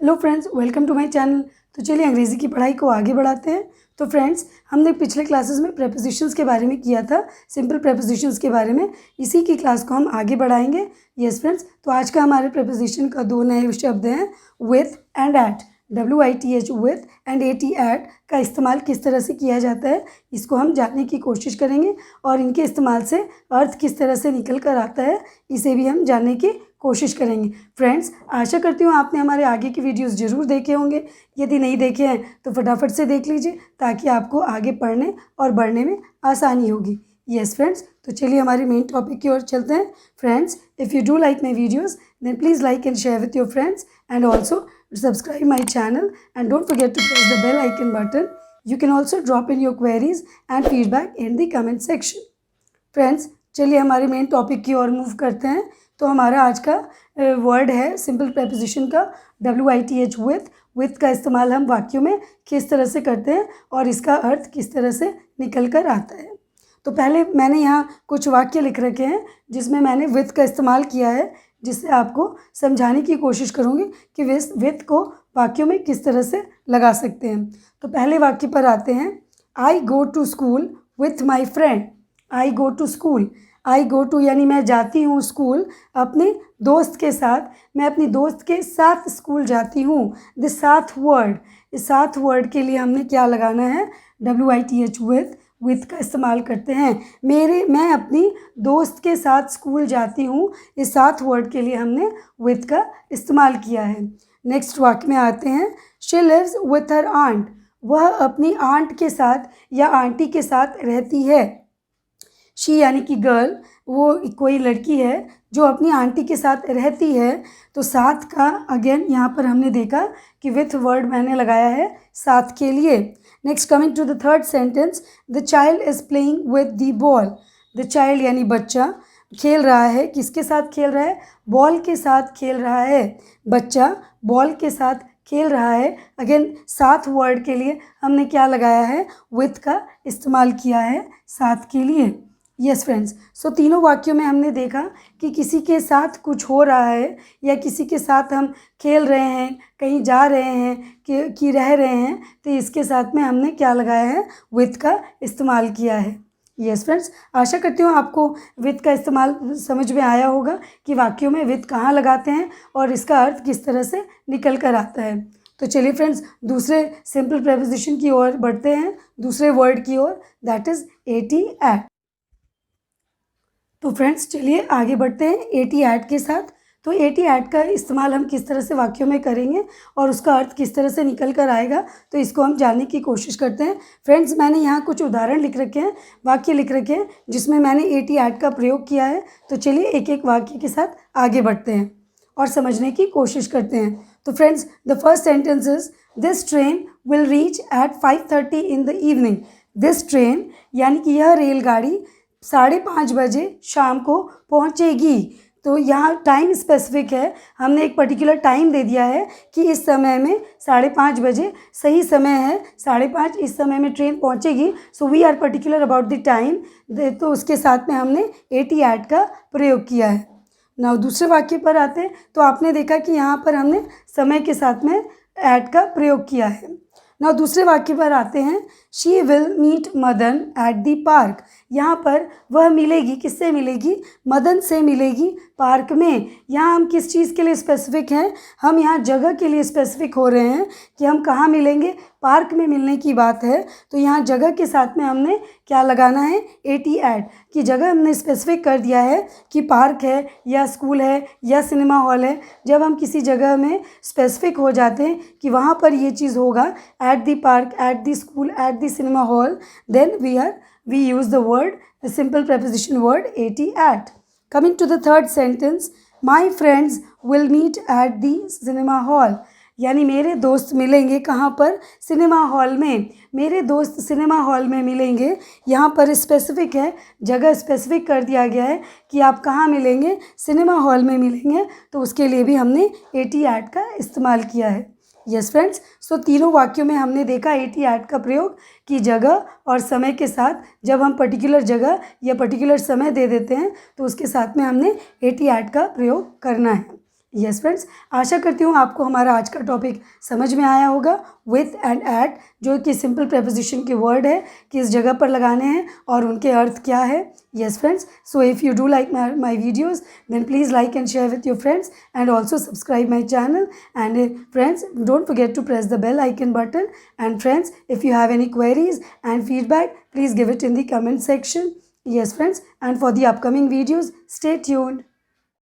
Hello friends, welcome to my channel. तो चलिए अंग्रेज़ी की पढ़ाई को आगे बढ़ाते हैं। तो फ्रेंड्स, हमने पिछले क्लासेस में प्रेपोजिशंस के बारे में किया था, सिंपल प्रेपोजिशंस के बारे में। इसी की क्लास को हम आगे बढ़ाएंगे। यस फ्रेंड्स, तो आज का हमारे प्रेपोजिशन का दो नए शब्द हैं, with and at. WITH with and AT at का इस्तेमाल किस तरह से किया जाता है, इसको हम जानने की कोशिश करेंगे और इनके इस्तेमाल से अर्थ किस तरह से निकल कर आता है, इसे भी हम जानने की कोशिश करेंगे। फ्रेंड्स, आशा करती हूँ आपने हमारे आगे की वीडियोस ज़रूर देखे होंगे। यदि नहीं देखे हैं तो फटाफट से देख लीजिए ताकि आपको आगे पढ़ने और बढ़ने में आसानी होगी। यस फ्रेंड्स, तो चलिए हमारे मेन टॉपिक की ओर चलते हैं। Friends, if you do like my videos then please like and share with your friends and also subscribe my channel and don't forget to press the bell icon button. You can also drop in your queries and feedback in the comment section. Friends, चलिए हमारे main topic की ओर move करते हैं। तो हमारा आज का word है सिंपल प्रेपोजिशन का WITH विथ का इस्तेमाल हम वाक्यों में किस तरह से करते हैं और इसका अर्थ किस तरह से निकल कर आता है। तो पहले मैंने यहाँ कुछ वाक्य लिख रखे हैं जिसमें मैंने विथ का इस्तेमाल किया है, जिससे आपको समझाने की कोशिश करूँगी कि विथ को वाक्यों में किस तरह से लगा सकते हैं। तो पहले वाक्य पर आते हैं। I go to school with my friend. I go to school, I go to यानी मैं जाती हूँ स्कूल अपने दोस्त के साथ। मैं अपनी दोस्त के साथ स्कूल जाती हूँ। द साथ वर्ड, इस साथ वर्ड के लिए हमने क्या लगाना है, WITH विथ का इस्तेमाल करते हैं। मैं अपनी दोस्त के साथ स्कूल जाती हूँ, इस साथ वर्ड के लिए हमने विथ का इस्तेमाल किया है। नेक्स्ट वाक्य में आते हैं। She lives with her aunt, वह अपनी आंट के साथ या आंटी के साथ रहती है। शी यानी कि गर्ल, वो कोई लड़की है जो अपनी आंटी के साथ रहती है। तो साथ का अगेन यहाँ पर हमने देखा कि विथ वर्ड मैंने लगाया है साथ के लिए। Next coming to the third sentence. The child is playing with the ball. The child यानी बच्चा खेल रहा है, किसके साथ खेल रहा है, बॉल के साथ खेल रहा है। बच्चा बॉल के साथ खेल रहा है। अगेन साथ वर्ड के लिए हमने क्या लगाया है, विथ का इस्तेमाल किया है साथ के लिए। यस फ्रेंड्स, सो तीनों वाक्यों में हमने देखा कि किसी के साथ कुछ हो रहा है या किसी के साथ हम खेल रहे हैं, कहीं जा रहे हैं कि रह रहे हैं, तो इसके साथ में हमने क्या लगाया है, विथ का इस्तेमाल किया है। यस फ्रेंड्स, आशा करती हूँ आपको विथ का इस्तेमाल समझ में आया होगा कि वाक्यों में विथ कहाँ लगाते हैं और इसका अर्थ किस तरह से निकल कर आता है। तो चलिए फ्रेंड्स, दूसरे सिंपल प्रेपोजिशन की ओर बढ़ते हैं, दूसरे वर्ड की ओर, दैट इज़ AT एट। तो फ्रेंड्स चलिए आगे बढ़ते हैं AT एट के साथ। तो AT एट का इस्तेमाल हम किस तरह से वाक्यों में करेंगे और उसका अर्थ किस तरह से निकल कर आएगा, तो इसको हम जानने की कोशिश करते हैं। फ्रेंड्स, मैंने यहाँ कुछ उदाहरण लिख रखे हैं, वाक्य लिख रखे हैं जिसमें मैंने AT एट का प्रयोग किया है। तो चलिए एक एक वाक्य के साथ आगे बढ़ते हैं और समझने की कोशिश करते हैं। तो friends, the first sentence is this train will reach at 5:30 in the evening. This train यानी कि यह रेलगाड़ी 5:30 बजे शाम को पहुंचेगी। तो यहाँ टाइम स्पेसिफिक है, हमने एक पर्टिकुलर टाइम दे दिया है कि इस समय में 5:30 बजे सही समय है, 5:30 इस समय में ट्रेन पहुँचेगी। So we are particular about the time. तो उसके साथ में हमने AT एट का प्रयोग किया है। नाउ दूसरे वाक्य पर आते हैं। तो आपने देखा कि यहाँ पर हमने समय के साथ में एट का प्रयोग किया है। नाउ दूसरे वाक्य पर आते हैं। She will meet Madan at the park. यहाँ पर वह मिलेगी, किससे मिलेगी, मदन से मिलेगी पार्क में। यहाँ हम किस चीज़ के लिए स्पेसिफिक हैं, हम यहाँ जगह के लिए स्पेसिफिक हो रहे हैं कि हम कहाँ मिलेंगे, पार्क में मिलने की बात है। तो यहाँ जगह के साथ में हमने क्या लगाना है, AT एट, कि जगह हमने स्पेसिफिक कर दिया है कि पार्क है या स्कूल है या सिनेमा हॉल है। जब हम किसी जगह में स्पेसिफिक हो जाते हैं कि वहाँ पर ये चीज़ होगा, eight the park, at the school, at the cinema hall, then we use the word, the simple preposition word AT at. Coming to the third sentence, my friends will meet at the cinema hall. यानी मेरे दोस्त मिलेंगे कहाँ पर, cinema hall में। मेरे दोस्त cinema hall में मिलेंगे, यहाँ पर स्पेसिफिक है, जगह स्पेसिफिक कर दिया गया है कि आप कहाँ मिलेंगे, सिनेमा हॉल में मिलेंगे। तो उसके लिए भी हमने AT एट का इस्तेमाल किया है। यस फ्रेंड्स, सो तीनों वाक्यों में हमने देखा AT एट का प्रयोग कि जगह और समय के साथ जब हम पर्टिकुलर जगह या पर्टिकुलर समय दे देते हैं तो उसके साथ में हमने AT एट का प्रयोग करना है। यस फ्रेंड्स, आशा करती हूँ आपको हमारा आज का टॉपिक समझ में आया होगा। विथ एंड एट जो कि सिंपल प्रेपोजिशन के वर्ड है, किस जगह पर लगाने हैं और उनके अर्थ क्या है। Yes friends, so if you do like my videos then please like and share with your friends and also subscribe my channel. And friends, don't forget to press the bell icon button. And friends, if you have any queries and feedback, please give it in the comment section. Yes friends, and for the upcoming videos, stay tuned.